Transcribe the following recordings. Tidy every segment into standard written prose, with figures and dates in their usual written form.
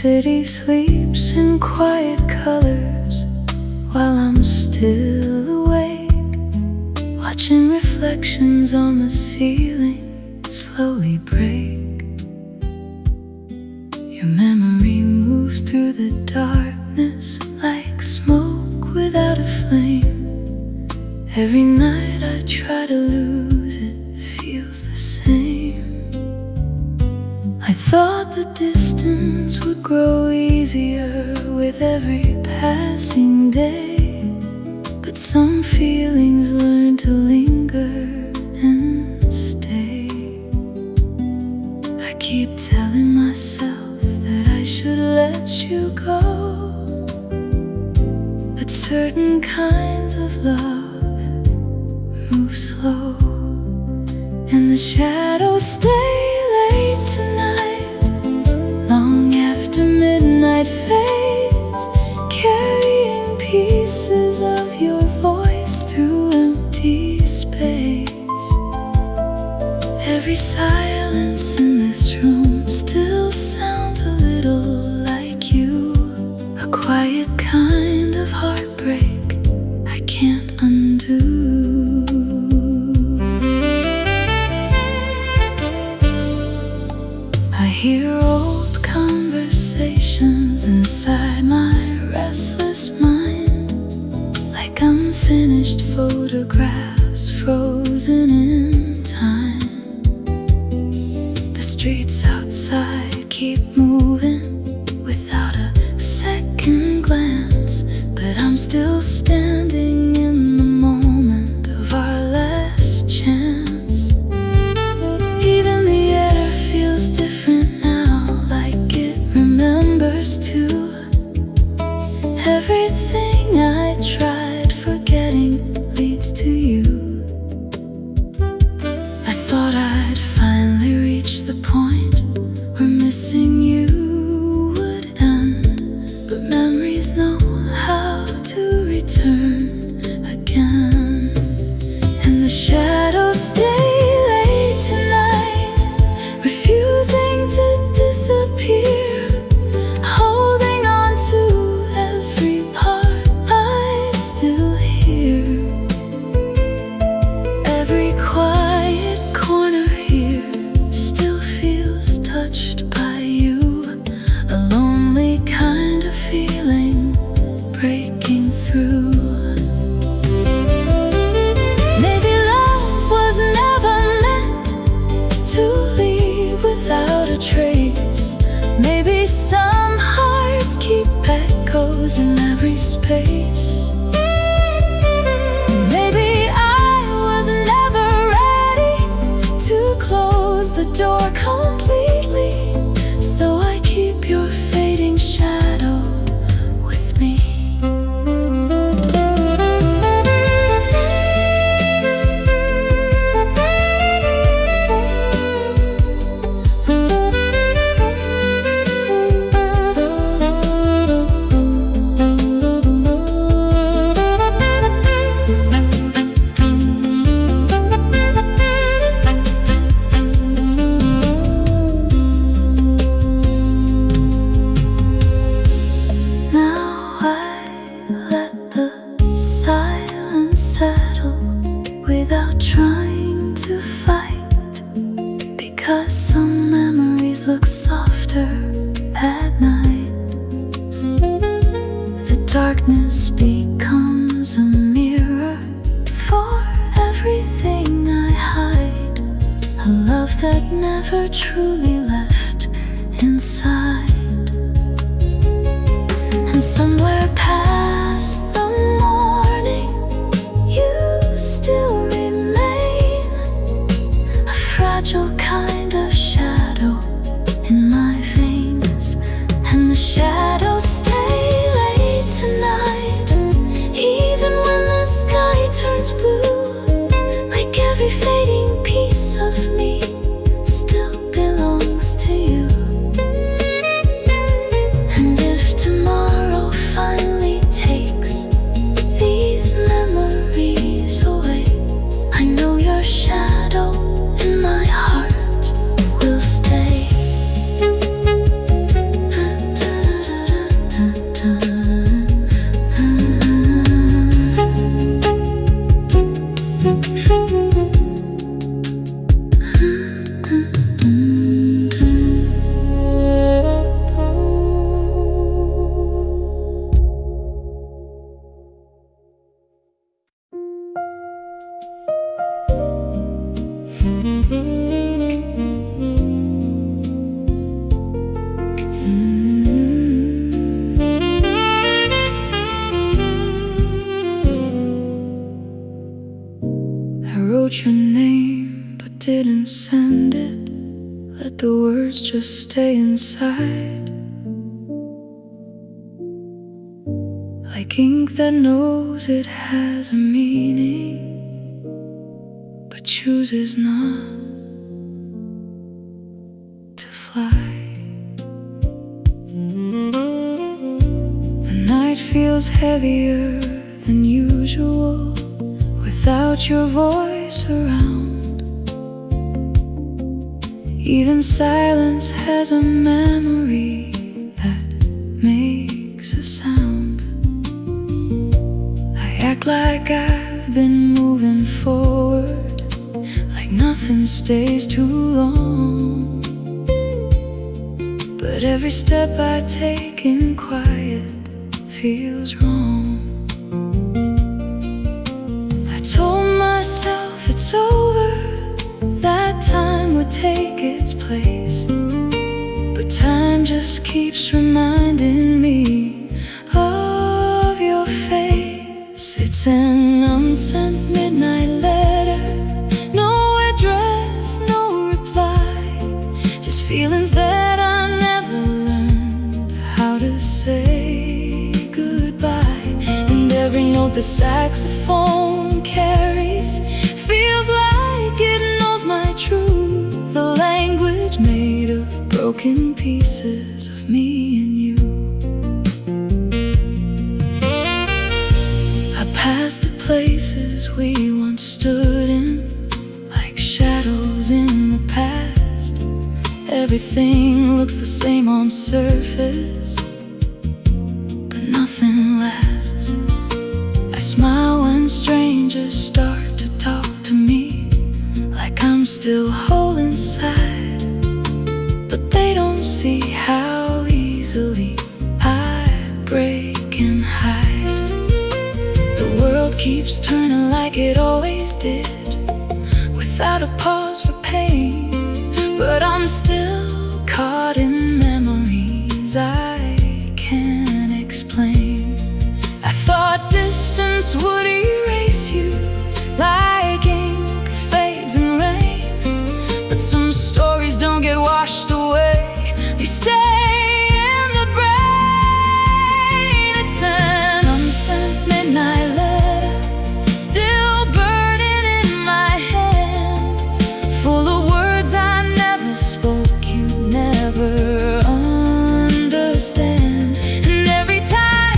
city sleeps in quiet colors while I'm still awake, watching reflections on the ceiling slowly break. Your memory moves through the darkness like smoke without a flame. Every night I try to lose it, feels the same. I thought the distance would grow easier with every passing day, but some feelings learn to linger and stay. I keep telling myself that I should let you go, but certain kinds of love move slow, and the shadows stay late tonight, long after midnight fades, carrying pieces of your voice through empty space. Every silence in this room still sounds a little like you, a quiet kind of heartbreak I can't undo. I hear old conversations inside my restless mind, like unfinished photographs frozen in time. The streets outside keep moving without a second glance, but I'm still standing in the moment of our last chance. Even the air feels different now, like it remembers too. Everything I tried forgetting leads to you. I thought I'd finally reach the point where missing you would end, but memories know how to return again. And the shadows stay late tonight, refusing to disappear, holding on to every part I still hear. Every quiet corner here still feels touched by you, a lonely kind of feeling breaking through. Maybe love was never meant to leave without a trace. Maybe some hearts keep echoes in every space. Maybe I was never ready to close the door completely, so I keep your fading shadow with me. Without trying to fight, because some memories look softer at night. The darkness becomes a mirror for everything I hide, a love that never truly left inside. And somewhere past the morning, you still remain, a fragile kind of shadow in my veins. And the shadows stay late tonight, even when the sky turns blue, like every fading piece of me still belongs to you. And if tomorrow finally wrote your name but didn't send it. Let the words just stay inside, like ink that knows it has a meaning but chooses not to fly. The night feels heavier than usual without your voice around. Even silence has a memory that makes a sound. I act like I've been moving forward, like nothing stays too long. But every step I take in quiet feels wrong. I told myself it's over, that time would take its place, but time just keeps reminding me of your face. It's an unsent midnight letter, no address, no reply, just feelings that I never learned how to say goodbye. And every note the saxophone carries feels like it knows my truth, the language made of broken pieces of me and you. I pass the places we once stood in, like shadows in the past. Everything looks the same on surface, but nothing lasts. I smile when strangers start to talk to me, like I'm still whole inside, but they don't see how easily I break and hide. The world keeps turning like it always did, without a pause for pain, but I'm still caught in memories I can't explain. I thought distance would erase you like ink fades in rain, but some stories don't get washed away, they stay in the brain. It's an unsent midnight letter, still burning in my hand, full of words I never spoke, you'd never understand. And every time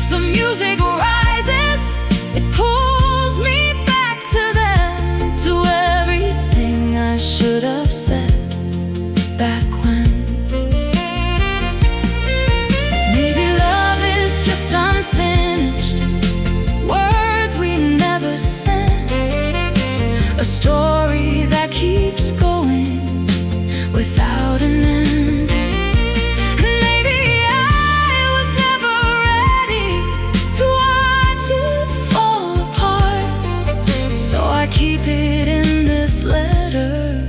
the music rises, it pulls me back to them, to everything I should have said back when. Maybe love is just unfinished words we never sent, a story that keeps going without an end. And maybe I was never ready to watch it fall apart, so I keep it in this letter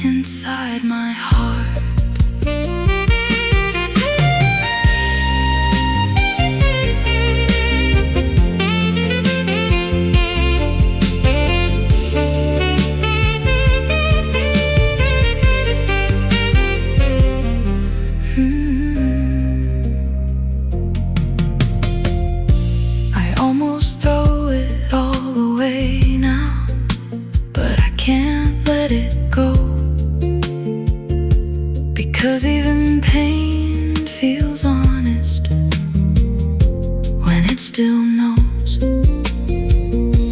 inside my heart. I almost throw it all away now, but I can't let it go, because even pain feels honest when it still knows.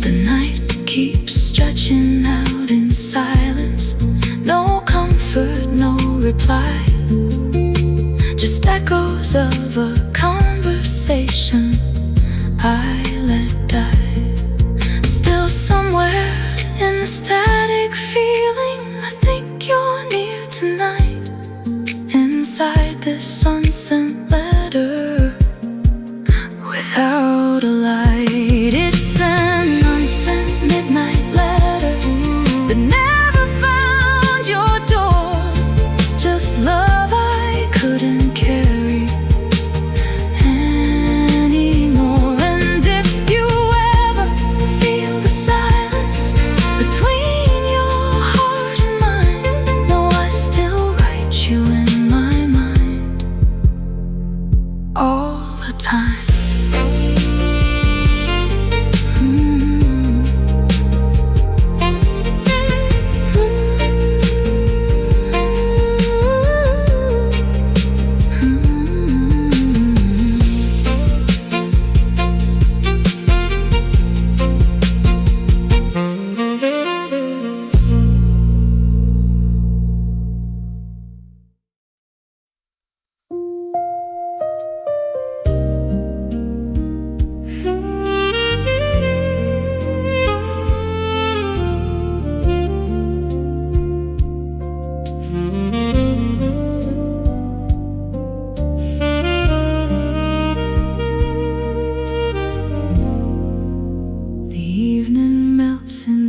The night keeps stretching out in silence, no comfort, no reply, just echoes of a conversation I let die. Still somewhere in the static feeling, I think you're near tonight, inside this unsent letter without a light. It's an unsent midnight letter that never found your door, just love I couldn't carry anymore. And if you ever feel the silence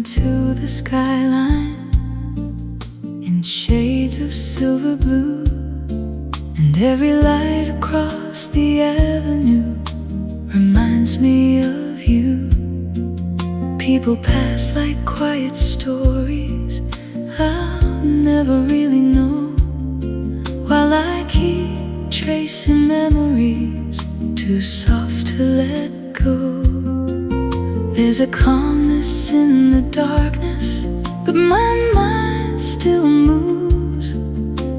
into the skyline in shades of silver blue, and every light across the avenue reminds me of you. People pass like quiet stories I'll never really know, while I keep tracing memories too soft to let go. There's a calmness in the darkness, but my mind still moves,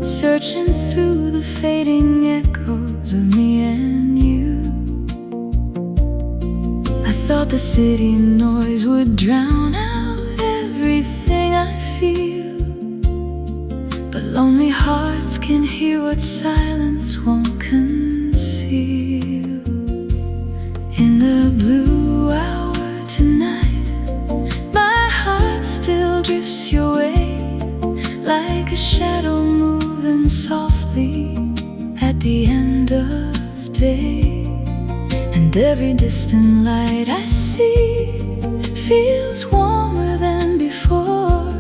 searching through the fading echoes of me and you. I thought the city noise would drown out everything I feel, but lonely hearts can hear what silence won't conceal. In the blue hour tonight, my heart still drifts your way, like a shadow moving softly at the end of day. And every distant light I see feels warmer than before,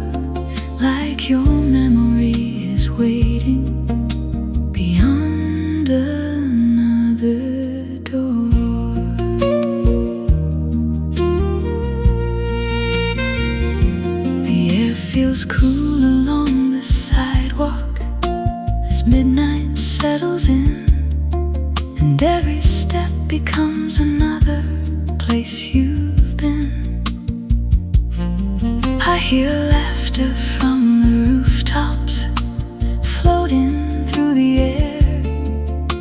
like your memory is waiting beyond another door. The air feels cool along the sidewalk as midnight settles in, and every step becomes another place you've been. I hear laughter from the rooftops floating through the air,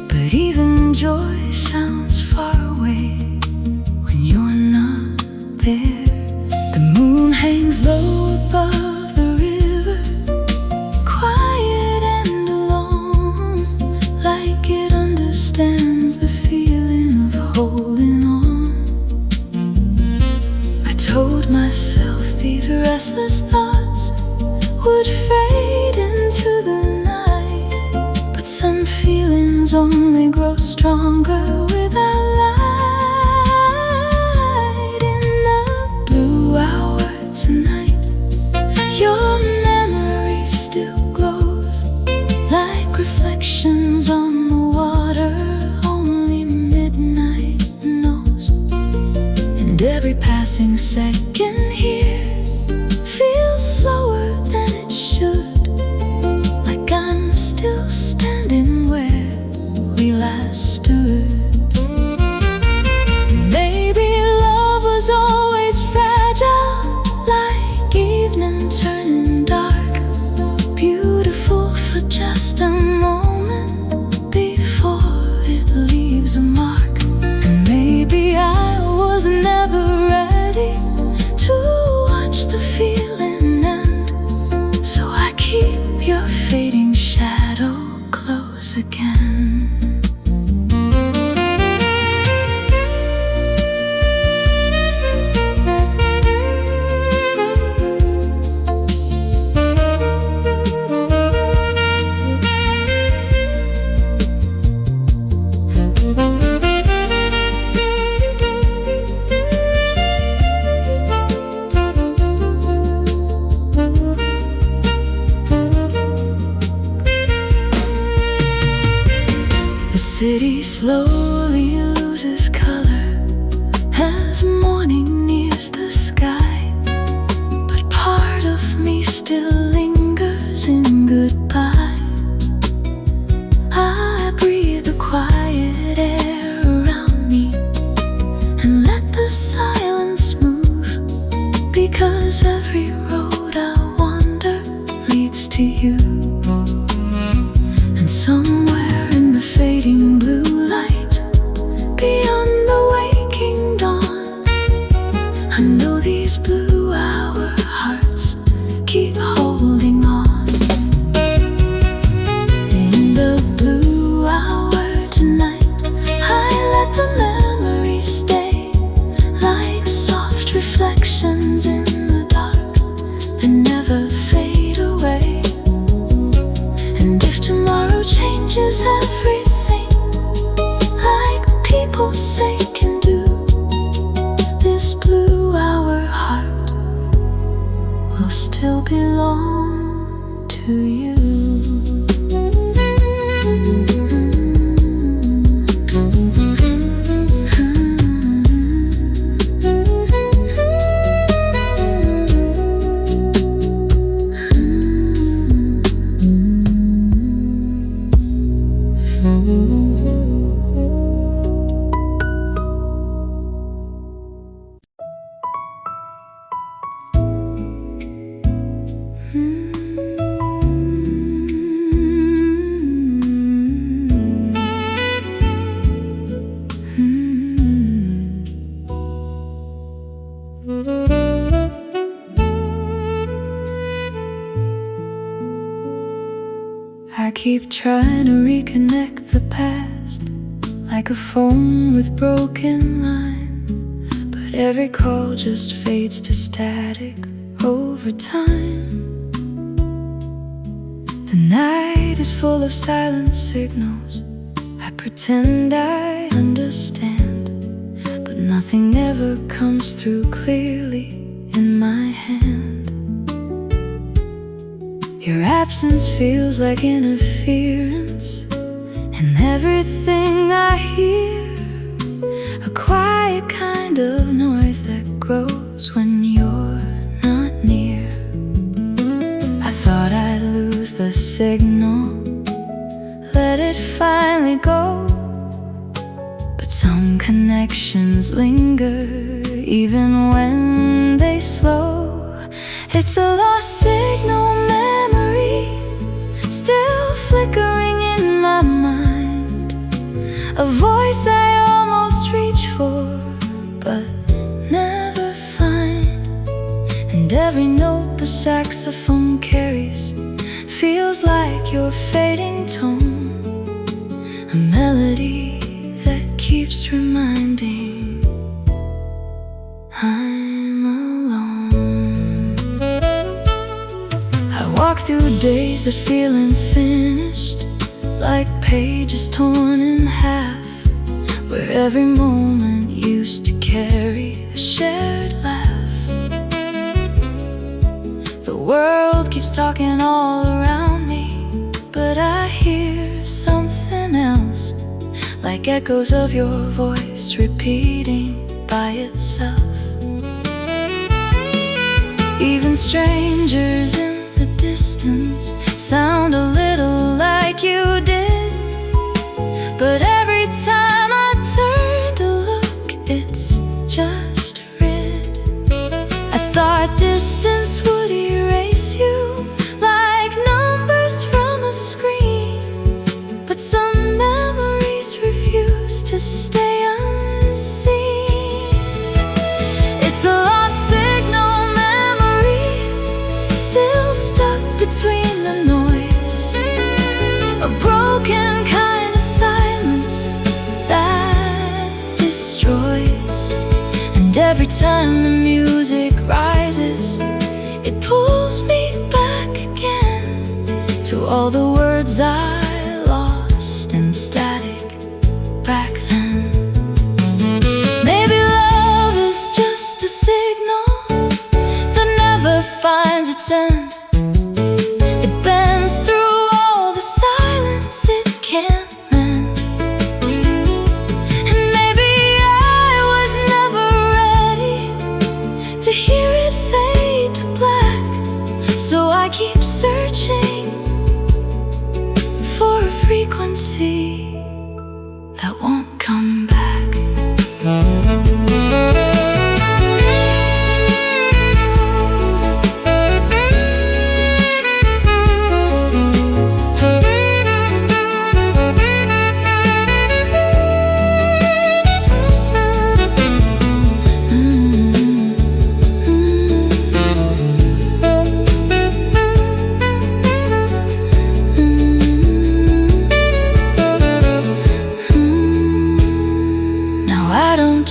but even joy sounds far away when you're not there. The moon hangs low above the river, quiet and alone, like it understands the feeling of holding on. I told myself these restless thoughts would fade into the night, but some feelings only grow stronger without light. In the blue hour tonight, your memory still glows like reflections on the water only midnight knows. And every passing second here feels slower than it should, like I'm still standing where we last stood. Maybe love was always fragile, like evening turning dark, beautiful for just a moment before it leaves a mark. And maybe I was never ready to watch the feeling end, so I keep your fading shadow close again. The city slowly loses color as morning nears the sky, but part of me still lingers in goodbye. I breathe the quiet air around me and let the silence move, because every road I wander leads to you. And somewhere in the fading blue light, beyond the waking dawn, I know these blue hour hearts keep holding on. In the blue hour tonight, I let the memories stay, like soft reflections in the dark that never fade away. will still belong to you. I keep trying to reconnect the past, like a phone with broken line, but every call just fades to static over time. The night is full of silent signals. I pretend I understand, but nothing ever comes through clearly in my hand. Your absence feels like interference in everything I hear, a quiet kind of noise that grows when you're not near. I thought I'd lose the signal, let it finally go, but some connections linger even when they slow. It's a lost signal, still flickering in my mind, a voice I almost reach for but never find. And every note the saxophone carries feels like your fading tone, a melody that keeps reminding I'm alone. I walk through days that feel unfinished, like pages torn in half, where every moment used to carry a shared laugh. The world keeps talking all around me, but I hear something else, like echoes of your voice repeating by itself. Even strangers in the distance sound a little like you did, but every time I turn to look, it's just red. I thought distance would erase you like numbers from a screen, but some memories refuse to stay unseen. It's a lost signal memory, still stuck between the noise, a broken kind of silence that destroys. And every time the music rises, it pulls me back again to all the words I lost in static back then. Maybe love is just a signal that never finds its end. It bends through all the silence it can't mend. And maybe I was never ready to hear it fade to black, so I keep searching for a frequency that won't come back.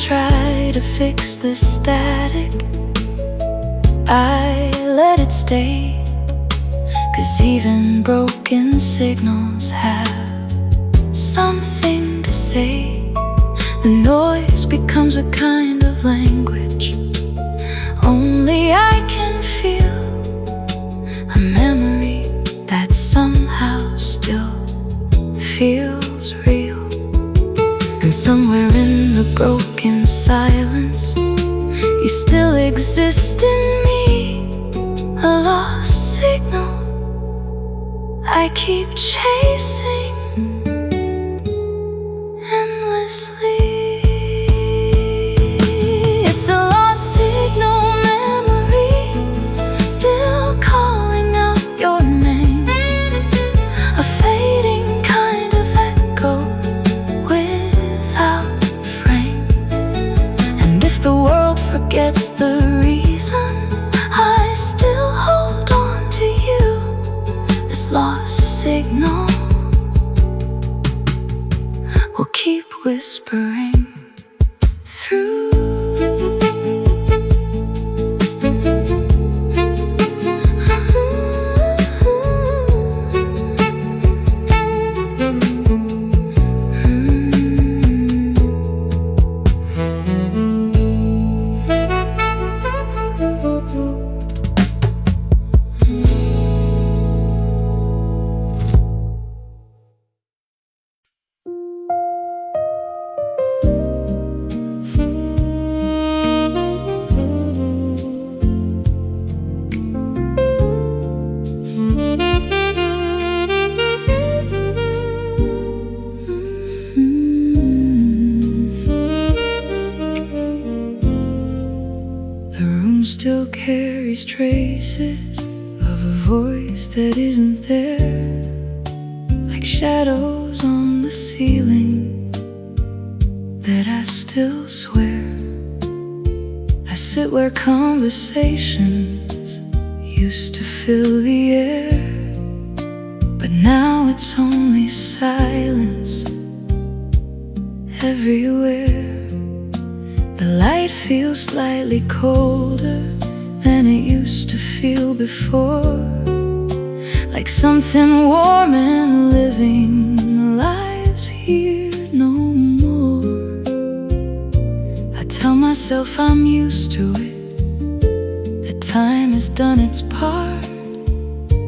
Try to fix the static, I let it stay, 'cause even broken signals have something to say. The noise becomes a kind of language only I can feel, somewhere in the broken silence, you still exist in me, a lost signal I keep chasing endlessly. It's a lost signal memory, still calling out your name, a fading kind of echo without frame. And if the world forgets the reason, I still hold on to you, this lost signal will keep whispering through. Still carries traces of a voice that isn't there, like shadows on the ceiling that I still swear. I sit where conversations used to fill the air, but now it's only silence everywhere. The light feels slightly colder than it used to feel before, like something warm and living lives here no more. I tell myself I'm used to it, that time has done its part,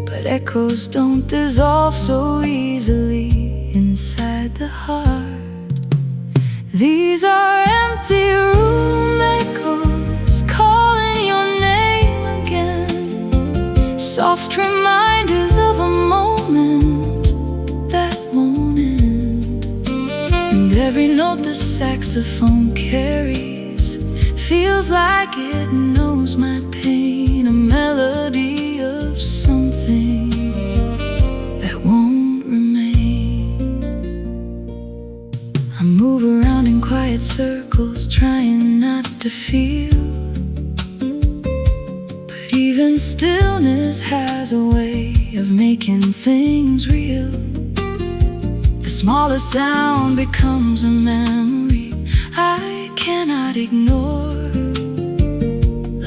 but echoes don't dissolve so easily inside the heart. These are empty room echoes calling your name again, soft reminders of a moment that won't end. And every note the saxophone carries feels like it knows my pain, a melody of something that won't remain. I move around in quiet circles, trying not to feel, but even stillness has a way of making things real. The smaller sound becomes a memory I cannot ignore,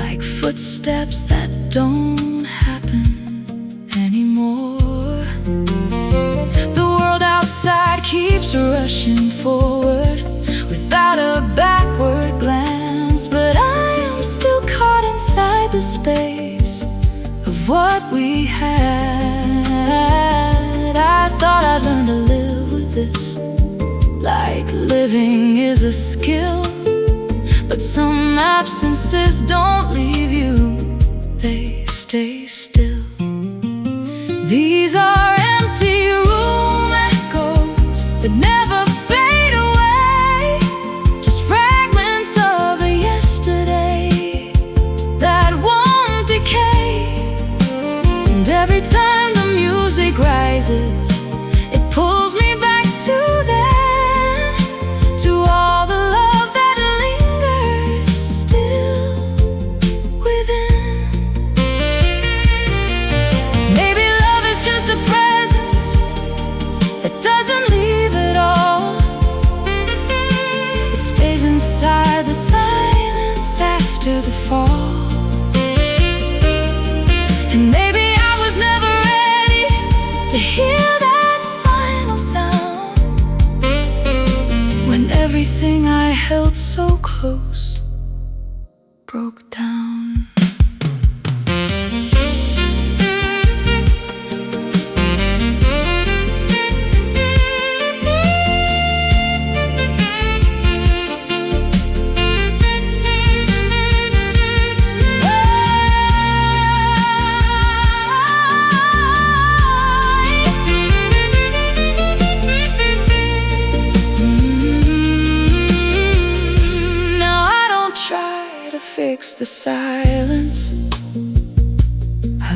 like footsteps that don't happen anymore. The world outside keeps rushing forward without a backward glance, but I am still caught inside the space of what we had. I thought I'd learn to live with this, like living is a skill, but some absences don't leave you, they stay still. These are empty room echoes that never fade away, just fragments of a yesterday that won't decay. And every time the music rises, it pulls me back to then, to all the love that lingers still within. Maybe love is just a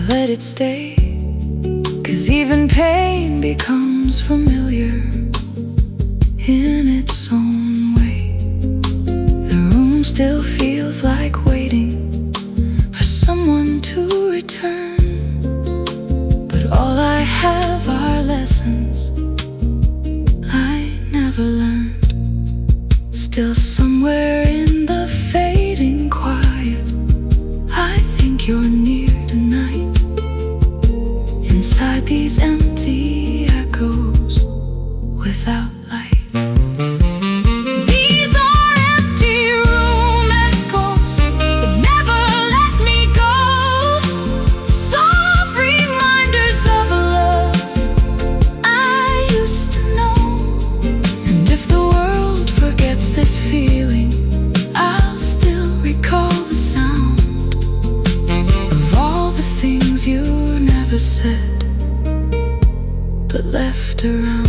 let it stay, 'cause even pain becomes familiar in its own way. The room still feels like waiting for someone to return, but all I have are lessons I never learned. Still somewhere in the fading quiet, I think you're near tonight. Inside these empty echoes without light. These are empty room echoes that never let me go. Soft reminders of a love I used to know. And if the world forgets this feeling, I'll still recall the sound of all the things you never said but left around.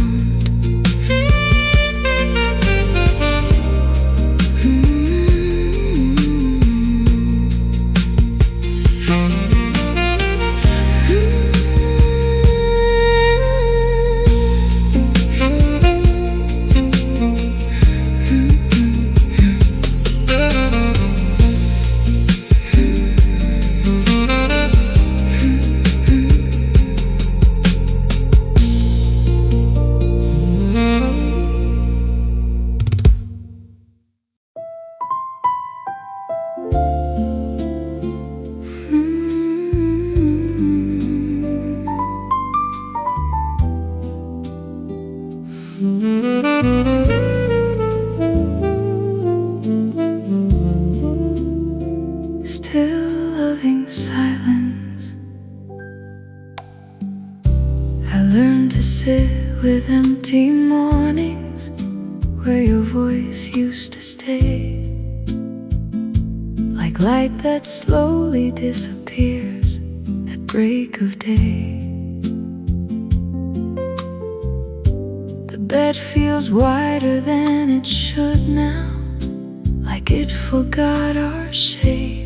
Still loving silence, I learned to sit with empty mornings where your voice used to stay, like light that slowly disappears at break of day. The bed feels wider than it should now, like it forgot our shape.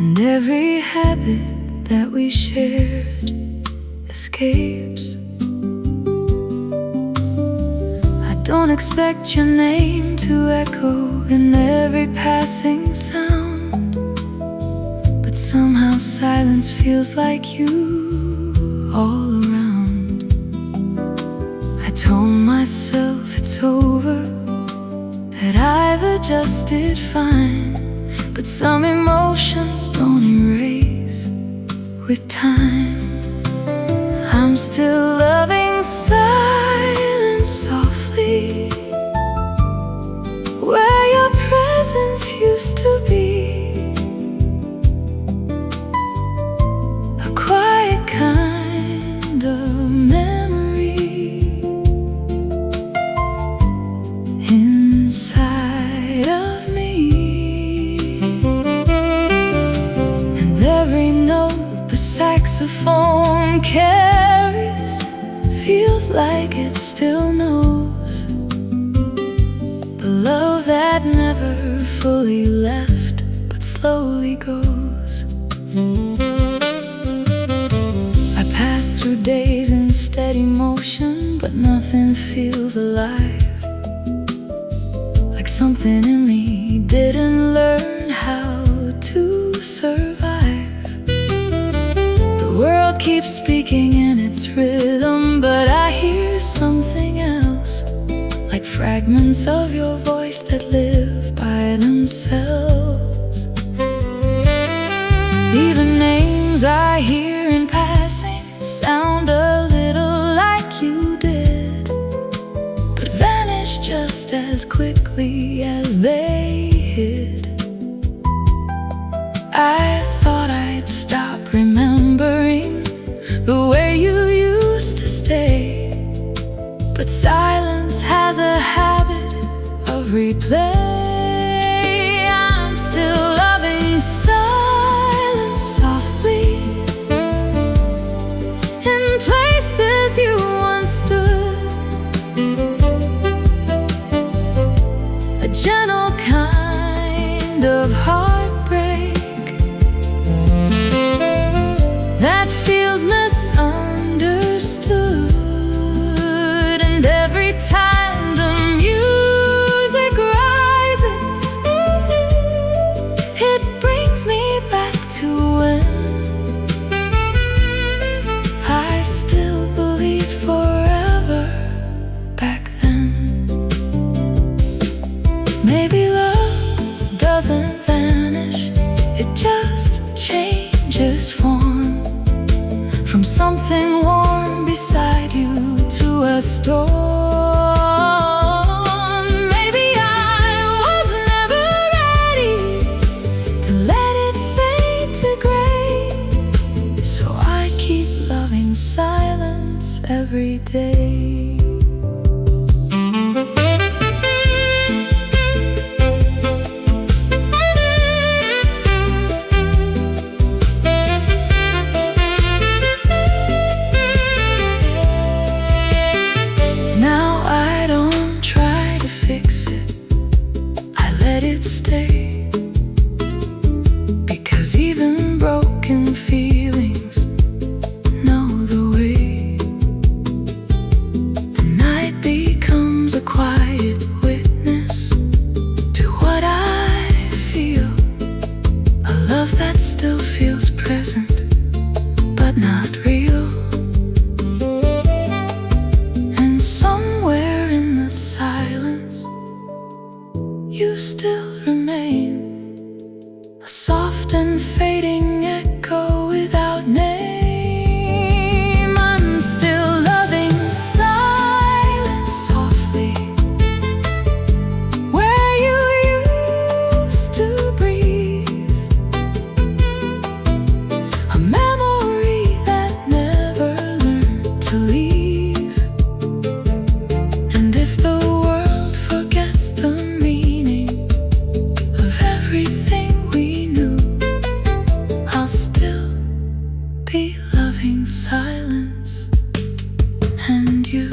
And every habit that we shared escapes. I don't expect your name to echo in every passing sound, but somehow silence feels like you all around. I told myself it's over, that I've adjusted fine, but some emotions don't erase with time. I'm still loving silence softly, where your presence used to be, a quiet kind of memory inside of me. Every note the saxophone carries feels like it still knows the love that never fully left but slowly goes. I pass through days in steady motion, but nothing feels alive, like something in me didn't learn how to survive. The world keeps speaking in its rhythm, but I hear something else, like fragments of your voice that live by themselves. Even names I hear in passing sound a little like you did, but vanish just as quickly as they hid. I thought I'd stop remembering the way you used to stay, but silence has a habit of replay. I'm still loving silence softly in place that feels misunderstood. And every time the music rises, it brings me back to when I still believed forever back then. Maybe love doesn't vanish, it just changes form, from something warm beside you to a storm. Maybe I was never ready to let it fade to gray, so I keep loving silence every day. Let it stay, because even broken feelings know the way. The night becomes a quiet witness to what I feel, a love that still feels present but not real. And somewhere in the silence you still remain, a soft and fading echo without name. I'm still loving silence softly, where you used to breathe, a memory that never learned to leave. And if the world forgets the everything we knew, I'll still be loving silence and you.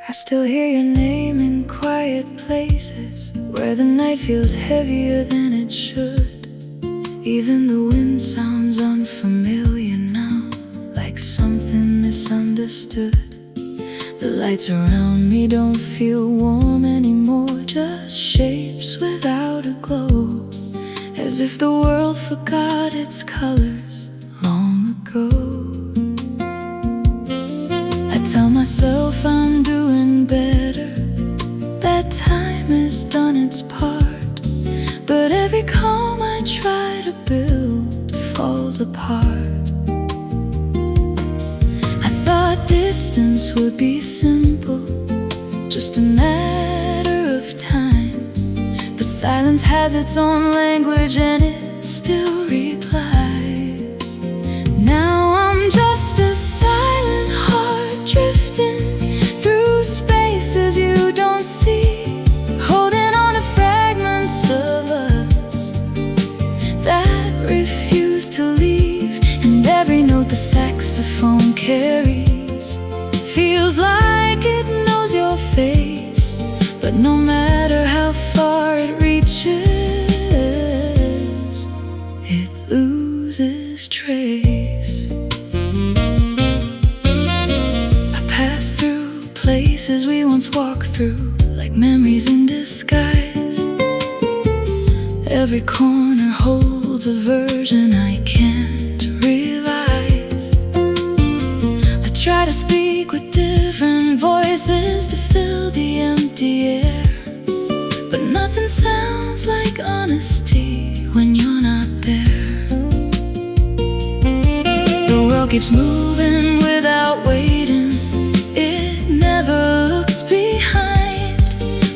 I still hear your name in quiet places, where the night feels heavier than it should. Even the wind sounds unfamiliar now, like something misunderstood. The lights around me don't feel warm anymore, just shapes without a glow, as if the world forgot its colors long ago. I tell myself I'm doing better, that time has done its part, but every calm I try to build falls apart. I thought distance would be simple, just a matter of time, but silence has its own language and it still replies. Now I'm just a silent heart drifting through spaces you don't see, holding on to fragments of us that refuse to leave. And every note the saxophone carries feels like it knows your face, but no matter how far it reaches, it loses trace. I pass through places we once walked through, like memories in disguise. Every corner holds a version I can't revise. I try to speak with different voices to fill the empty air, but nothing sounds like honesty when you're not there. The world keeps moving without waiting. It never looks behind,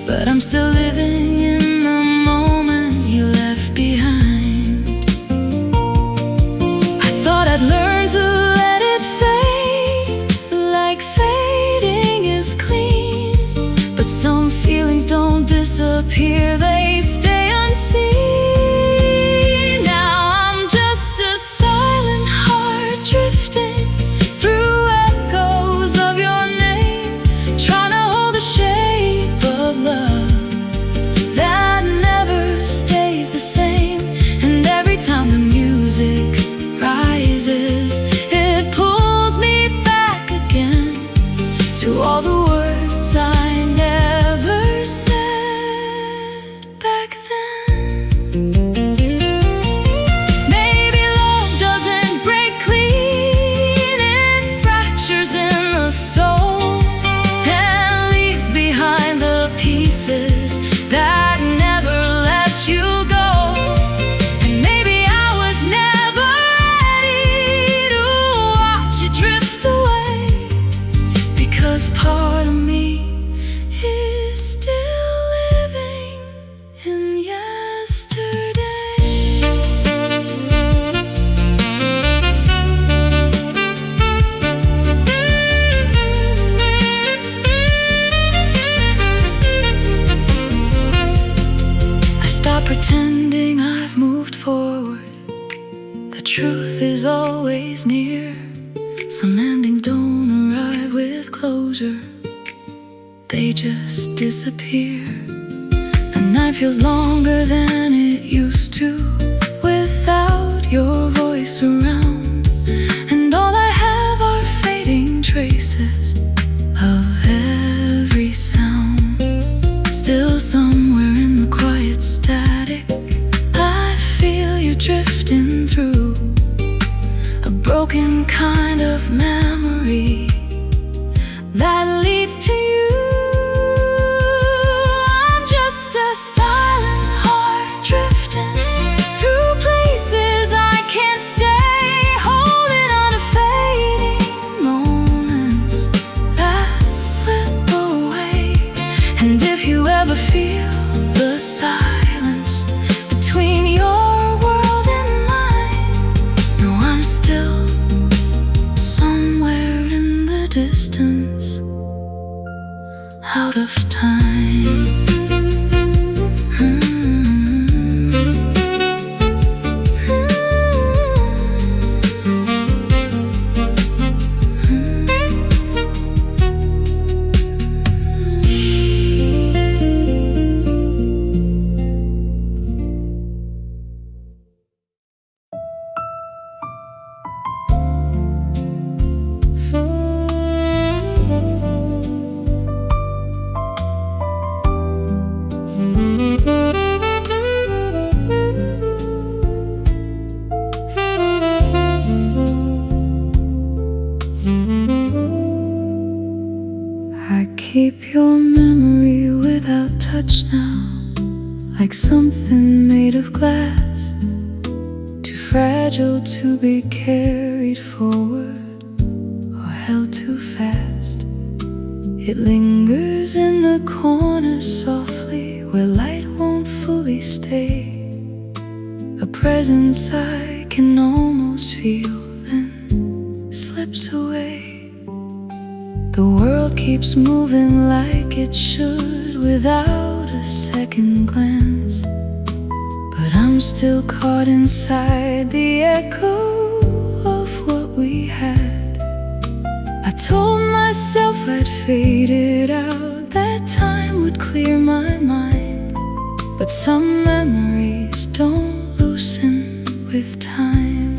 but I'm still living in the moment you left behind. I thought I'd learn to let it fade, like fading is clean. But some feelings don't disappear, they stay unseen. Now I'm just a silent heart drifting through echoes of your name, trying to hold the shape of love that never stays the same. And every time the music rises, it pulls me back again to all the words I never said back then. Maybe love doesn't break clean, it fractures in the soul and leaves behind the pieces that never let you go. And maybe I was never ready to watch it drift away, because part of me is still living in yesterday. I stopped pretending I've moved forward. The truth is always near. Some endings don't arrive with closure, they just disappear. The night feels longer than it used to without your voice around, and all I have are fading traces of every sound. Still somewhere in the quiet static, I feel you drifting through a broken kind of memory that leads to you. I'm just a silent heart drifting through places I can't stay, holding on to fading moments that slip away. And if you ever feel the silence between your world and mine, no, I'm still somewhere in the distance, out of time. I keep your memory without touch now, like something made of glass, too fragile to be carried forward or held too fast. It lingers in the corner softly, where light won't fully stay, a presence I can almost feel, then slips away. The world keeps moving like it should without a second glance, but I'm still caught inside the echo of what we had. I told myself I'd fade it out, that time would clear my mind, but some memories don't loosen with time.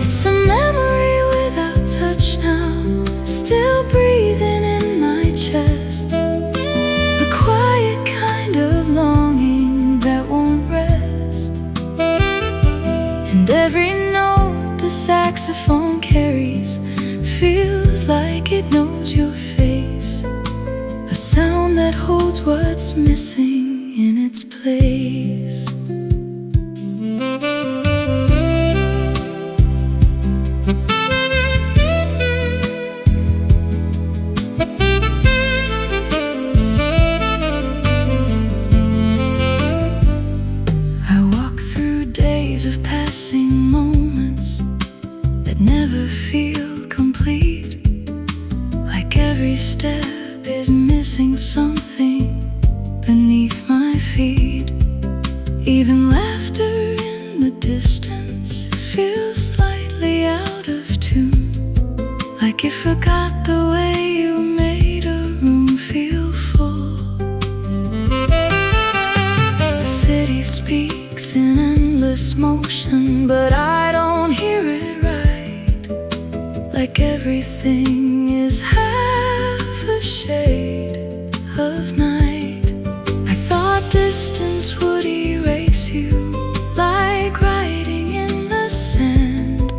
It's a memory without touch now, still breathing in my chest, a quiet kind of longing that won't rest. And every note the saxophone carries feels like it knows your face, a sound that holds what's missing in its place. moments that never feel complete, like every step is missing something beneath my feet. Even laughter in the distance feels slightly out of tune, like you forgot the way you made a room feel full. The city speaks in endless motion, but I don't hear it right, like everything is half a shade of night. I thought distance would erase you, like writing in the sand,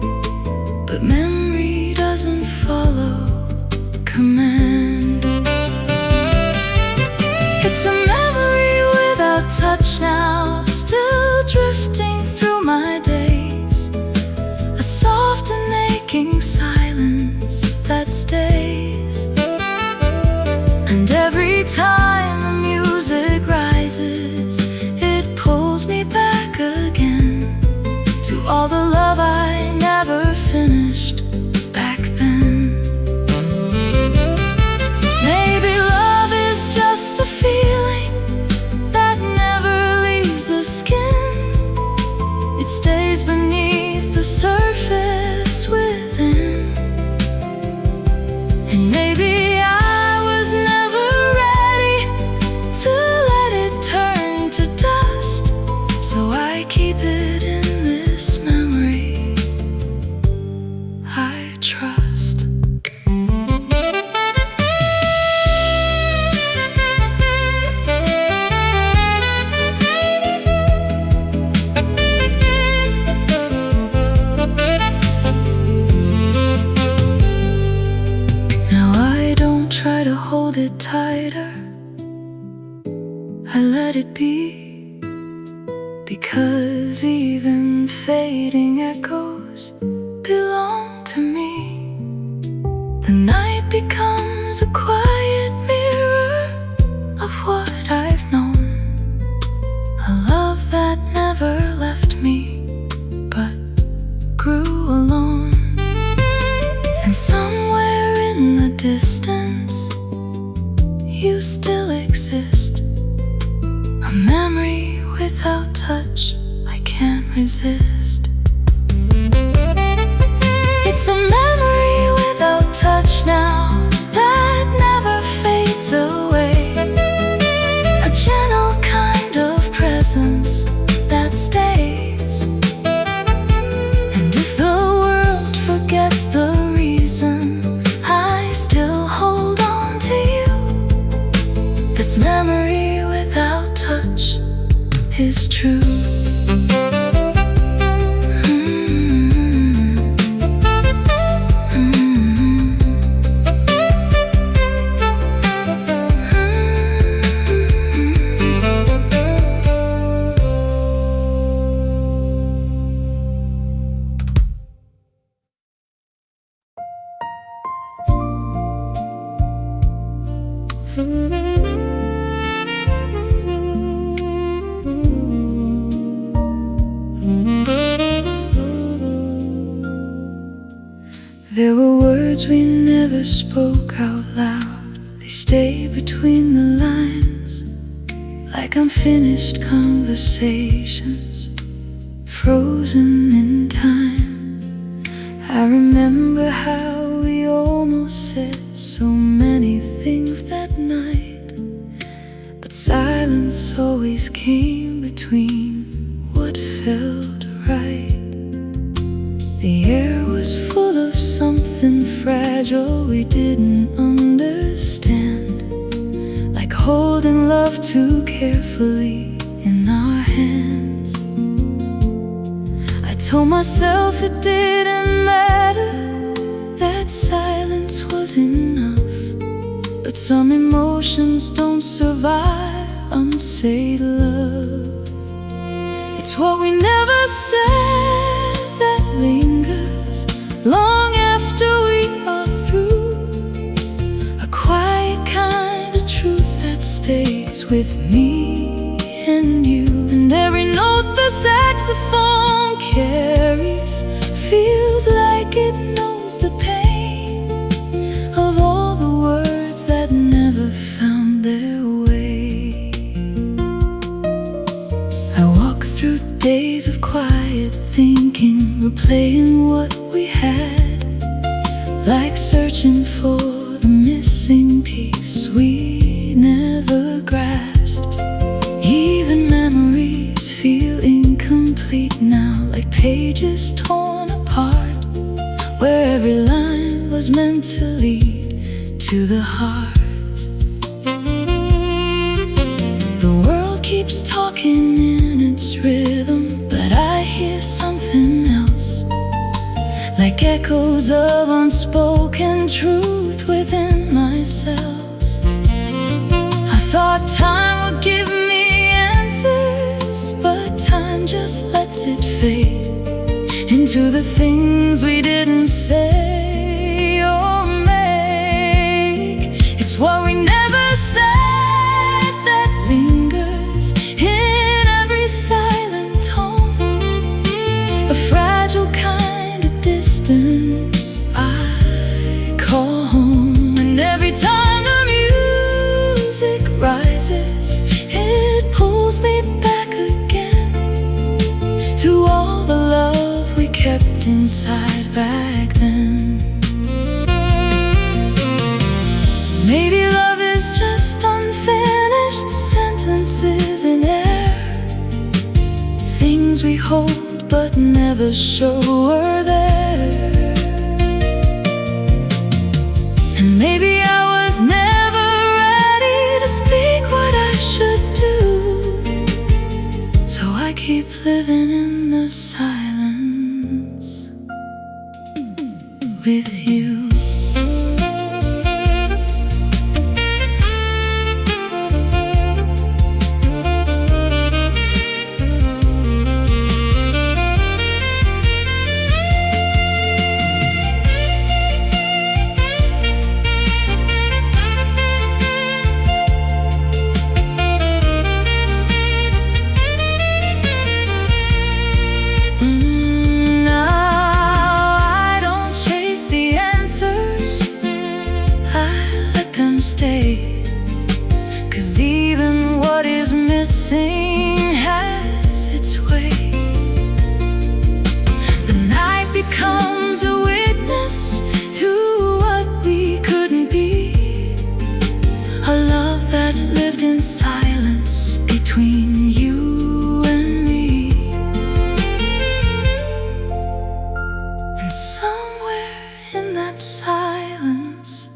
but memory doesn't follow command. It's a memory without touch now, still drifting through my days, a soft and aching silence that stays. And every time the music rises, it pulls me back again to all the love I never finished back then. Maybe love is just a feeling that never leaves the skin. It stays beneath the surface within. And maybe I was never ready to let it turn to dust, so I keep it in this memory I trust. Now I don't try to hold it tighter, I let it be, because even fading echoes belong to me. The night becomes a quiet mirror of what I've known, a love that never left me but grew alone. And somewhere in the distance you still exist, a memory without touch I can't resist. It's a memory without touch now that never fades away, a gentle kind of presence that stays. And if the world forgets the reason I still hold on to you, this memory without touch is true. There were words we never spoke out loud, they stay between the lines, like unfinished conversations, frozen in time. I remember how we almost said so many things that night, but silence always came between what felt right. The air was full of something fragile we didn't understand, like holding love too carefully in our hands. I told myself it didn't matter, that silence was enough, but some emotions don't survive unsaid love. It's what we never said that lingers long after we are through, a quiet kind of truth that stays with me and you. And every note the saxophone carries feels it knows the pain of all the words that never found their way. I walk through days of quiet thinking, replaying what we had, like searching for the missing piece we never grasped. Even memories feel incomplete now, like pages torn apart, where every line was meant to lead to the heart. The world keeps talking in its rhythm, but I hear something else, like echoes of unspoken truth within myself. I thought time would give me answers, but time just lets it fade into the things we didn't say or make. It's what we never said that lingers in every silent tone, a fragile kind of distance I call home. And every time the music rises, it pulls me back again to all the love we kept inside back then. Maybe love is just unfinished sentences in air, things we hold but never show we're there. And maybe I was never ready to speak what I should do, so I keep living in the silence with you. Stay, 'cause even what is missing has its way. The night becomes a witness to what we couldn't be, a love that lived in silence between you and me. And somewhere in that silence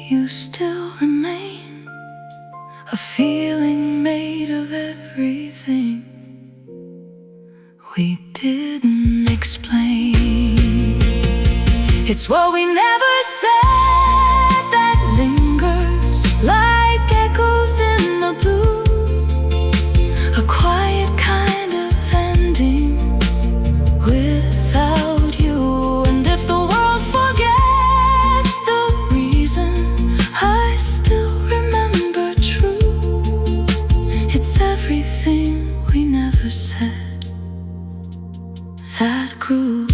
you still remain, a feeling made of everything we didn't explain. It's what we never said that lingers like echoes in the blue, a quiet kind of ending without you. And if the world forgets the reason I still remember true, it's everything we never said that grew.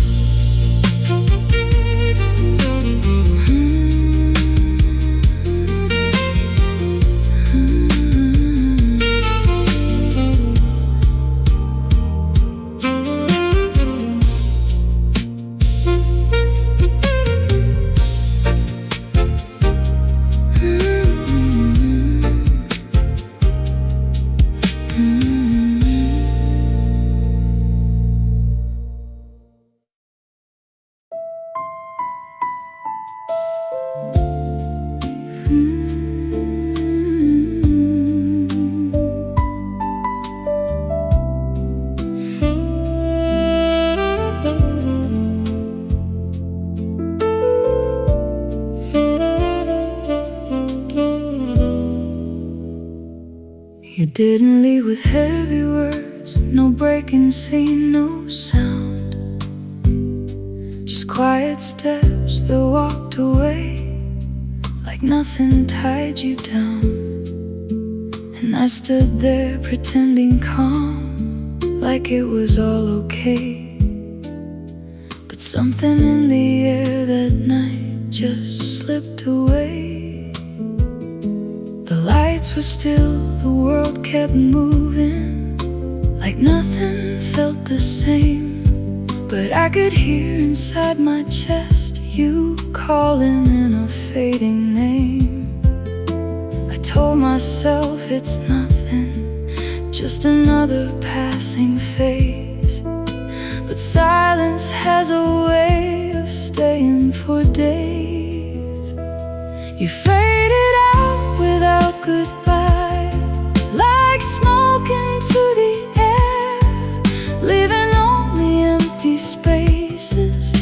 You didn't leave with heavy words, no breaking scene, no sound, just quiet steps that walked away like nothing tied you down. And I stood there pretending calm, like it was all okay. But Something in the air that night just slipped away. The lights were still, the world kept moving, like nothing felt the same. But I could hear inside my chest you calling in a fading name. I told myself it's nothing, just another passing phase. But silence has a way of staying for days. You faded out without goodbye, like smoke into the air, leaving only empty spaces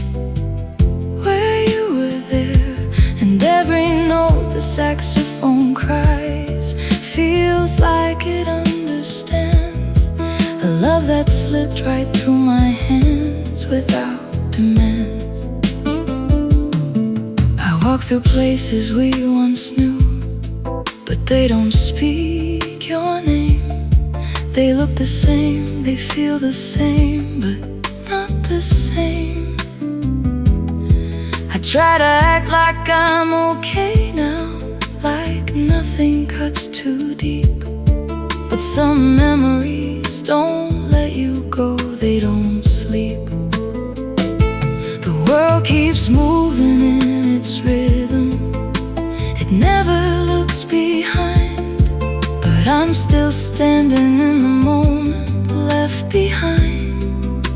where you were there. And every note the saxophone cries feels like it understands a love that slipped right through my hands without demands. I walk through places we once knew, but they don't speak your name. They look the same, they feel the same, but not the same. I try to act like I'm okay now, like nothing cuts too deep. But some memories don't let you go, they don't sleep. The world keeps moving in its rhythm, it never looks behind. But I'm still standing in the moment left behind.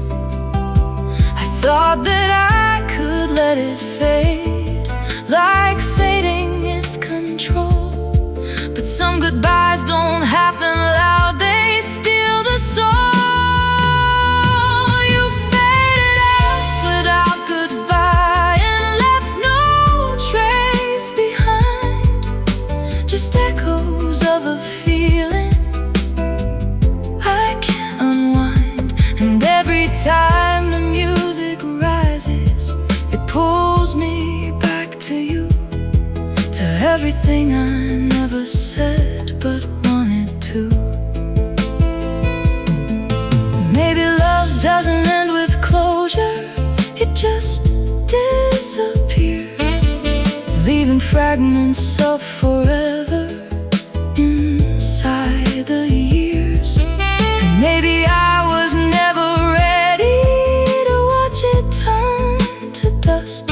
I thought that I could let it fade, like fading is control. But some goodbyes don't happen loud, they steal the soul. You faded out without goodbye and left no trace behind, just echoes of a feeling I can't unwind. And every time the music rises, it pulls me back to you, to everything I never said but wanted to. Maybe love doesn't end with closure, it just disappears, leaving fragments of forever inside the years. And maybe I was never ready to watch it turn to dust,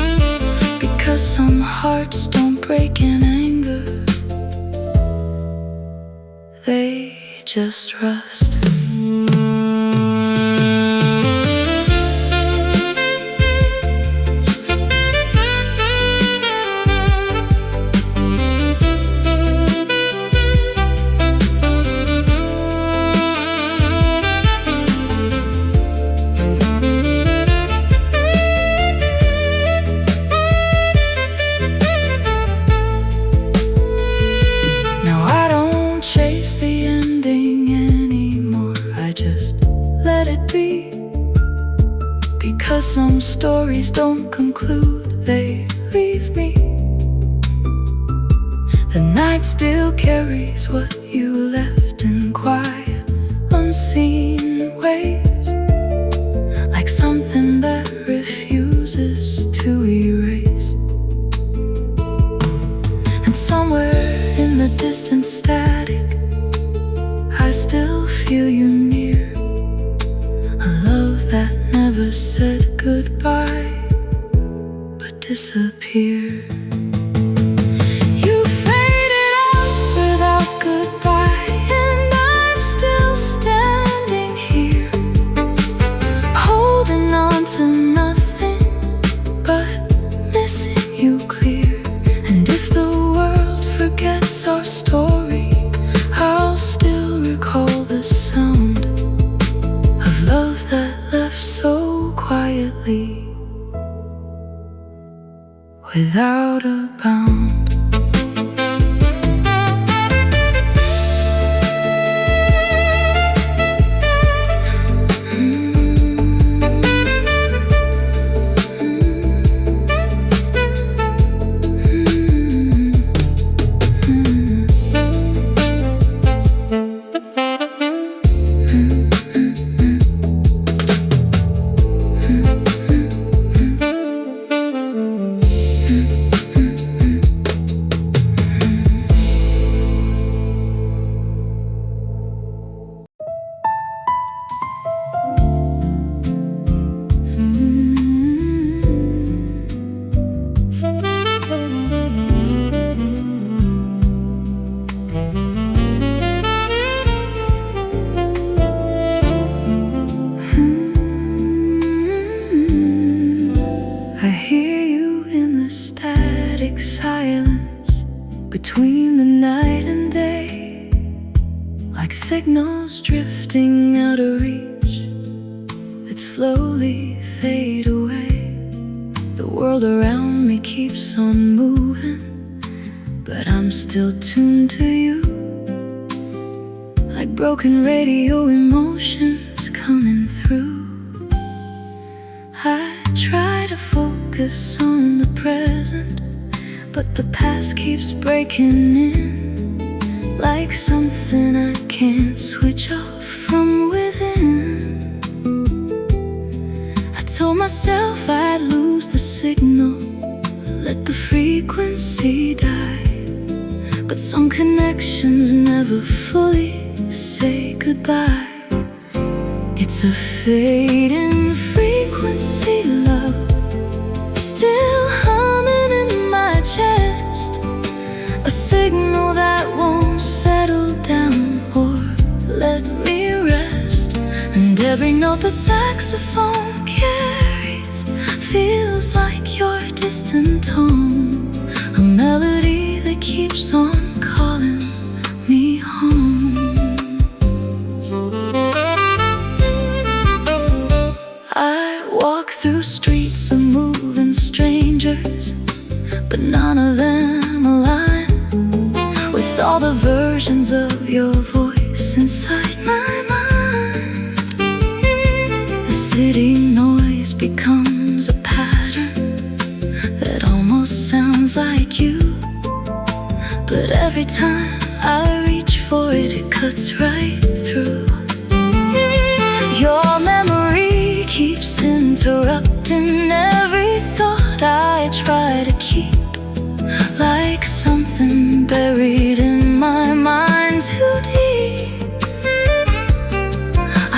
because some hearts don't break in anger, they just rust. The ending anymore, I just let it be, because some stories don't conclude, they leave me. The night still carries what you left in quiet, unseen ways, like something that refuses to erase. And somewhere in the distant static, I still feel you near, a love that never said goodbye, but disappeared. You faded out without goodbye, and I'm still standing here, holding on to nothing, but missing you clear. And if the world forgets our story, I'll still recall the sound of love that left so quietly, without a bound. fade away. The world around me keeps on moving, but I'm still tuned to you. Like broken radio, emotions coming through. I try to focus on the present, but the past keeps breaking in, like something I can't switch off from within. I told myself I'd lose the signal, let the frequency die, but some connections never fully say goodbye. It's a fading frequency, love, still humming in my chest, a signal that won't settle down or let me rest. And every note the saxophone carries feels like your distant tone, a melody that keeps on calling me home. I walk through streets of moving strangers, but none of them align with all the versions of your voice inside my mind. The city noise becomes a pattern that almost sounds like you, but every time I reach for it, it cuts right through. Your memory keeps interrupting every thought I try to keep, like something buried in my mind too deep.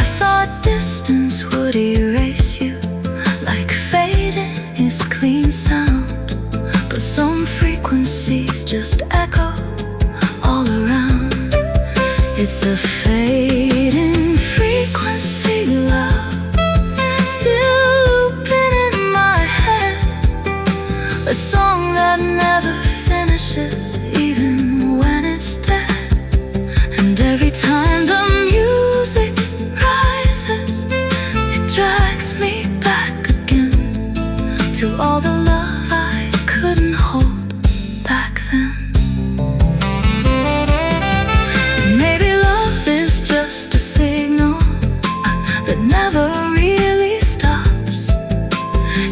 I thought distance would erase you, like fading is clean sound, but some frequencies just echo all around. It's a fading frequency, love, still looping in my head, a song that never finishes even when it's dead. And every time the music rises, it drags me back again to all the love I couldn't hold back then. Maybe love is just a signal that never really stops.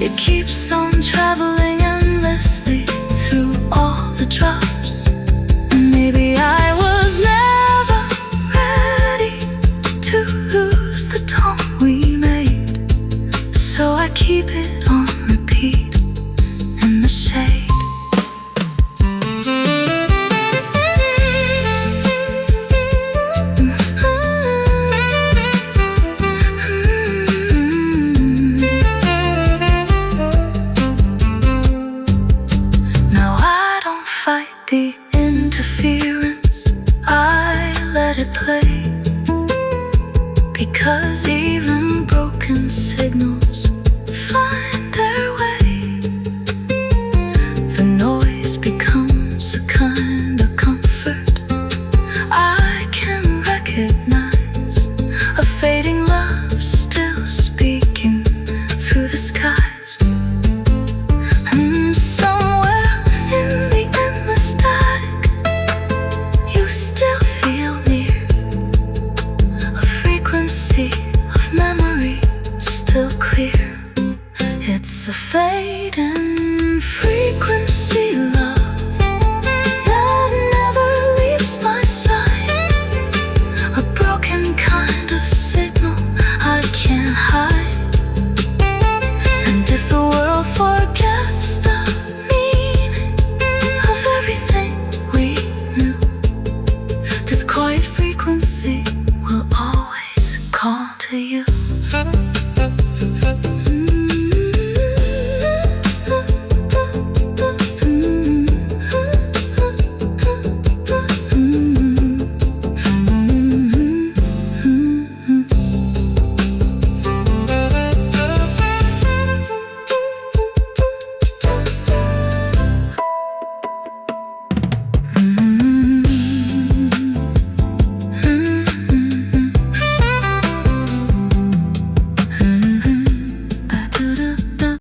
It keeps on traveling endlessly through all the drops. Maybe I was never ready to lose the tone we made, so I keep it on repeat in the shade. Fight the interference, I let it play, because even broken signals find their way. The noise becomes a kind of comfort I can recognize, a fading love still speaking through the skies. Of memory still clear. It's a fading